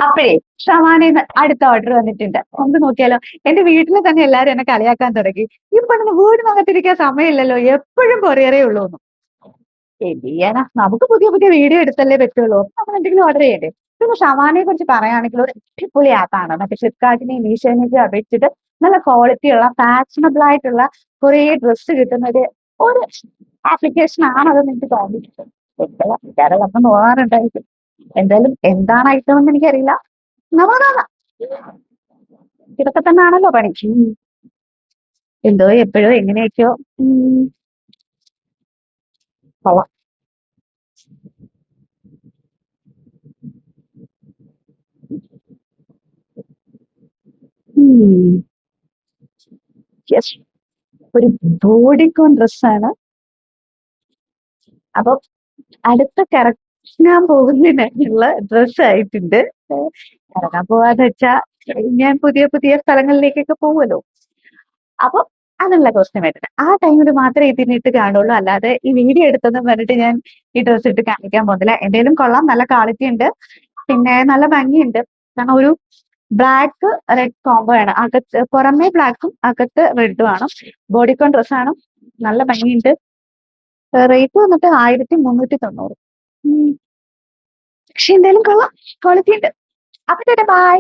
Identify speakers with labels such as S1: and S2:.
S1: അപ്പഴേ ഷവാനേന്ന് അടുത്ത ഓർഡർ വന്നിട്ടുണ്ട്. നമുക്ക് നോക്കിയാലോ? എന്റെ വീട്ടിൽ തന്നെ എല്ലാരും എന്നെ കളിയാക്കാൻ തുടങ്ങി. ഈ പെണ്ണിന് വീടിനകത്തിരിക്കാൻ സമയമില്ലല്ലോ, എപ്പോഴും കൊറിയറേ ഉള്ളൂന്ന്. എന്ത് ചെയ്യാനാ? നമുക്ക് പുതിയ പുതിയ വീഡിയോ എടുത്തല്ലേ പറ്റുള്ളൂ. അപ്പൊ നമ്മൾ എന്തെങ്കിലും ഓർഡർ ചെയ്യണ്ടേ? പിന്നെ ഷവാനയെ കുറിച്ച് പറയുകയാണെങ്കിൽ ഒരു അടിപൊളി ആപ്പാണ്. മറ്റേ ഫ്ലിപ്കാർട്ടിനെയും മീഷോനെയൊക്കെ അപേക്ഷിച്ചിട്ട് നല്ല ക്വാളിറ്റിയുള്ള ഫാഷനബിൾ ആയിട്ടുള്ള കുറേ ഡ്രസ്സ് കിട്ടുന്ന ഒരു ആപ്ലിക്കേഷൻ ആണതെന്ന് എനിക്ക് തോന്നിയിട്ടുണ്ട്. എന്റെ വീട്ടുകാരെ വന്ന് തോന്നാറുണ്ടായിരിക്കും. എന്തായാലും എന്താണ് ഐറ്റം എന്ന് എനിക്കറിയില്ല. നവാനാ ഇതൊക്കെ തന്നെയാണല്ലോ പണി. എന്തോ എപ്പോഴോ എങ്ങനെയൊക്കെയോ കൊള്ളാം. യെസ്, ഒരു ബോഡിക്കോൺ ഡ്രസ്സാണ്. അപ്പൊ അടുത്ത കറങ്ങാൻ പോകുന്നതിനുള്ള ഡ്രസ്സ് ആയിട്ടുണ്ട്. കറങ്ങാൻ പോവാന്ന് വെച്ചാ ഞാൻ പുതിയ പുതിയ സ്ഥലങ്ങളിലേക്കൊക്കെ പോവുമല്ലോ. അപ്പൊ അതിനുള്ള കോസ്റ്റ്യൂം ആയിട്ടുണ്ട്. ആ ടൈമിൽ മാത്രമേ ഇതിനിട്ട് കാണുള്ളൂ. അല്ലാതെ ഈ വീഡിയോ എടുത്തെന്നും പറഞ്ഞിട്ട് ഞാൻ ഈ ഡ്രസ്സ് ഇട്ട് കാണിക്കാൻ പോകുന്നില്ല. എന്തായാലും കൊള്ളാം, നല്ല ക്വാളിറ്റി ഉണ്ട്, പിന്നെ നല്ല ഭംഗിയുണ്ട്. കാരണം ഒരു ബ്ലാക്ക് റെഡ് കോംബോ ആണ്. അകത്ത് പുറമേ ബ്ലാക്കും അകത്ത് റെഡും ആണ്. ബോഡിക്കോൺ ഡ്രസ്സാണ്, നല്ല ഭംഗിയുണ്ട്. റേറ്റ് വന്നിട്ട് 1390. പക്ഷെ എന്തായാലും കൊള്ളാം, ക്വാളിറ്റി ഉണ്ട്. അപ്പൊ ബൈ.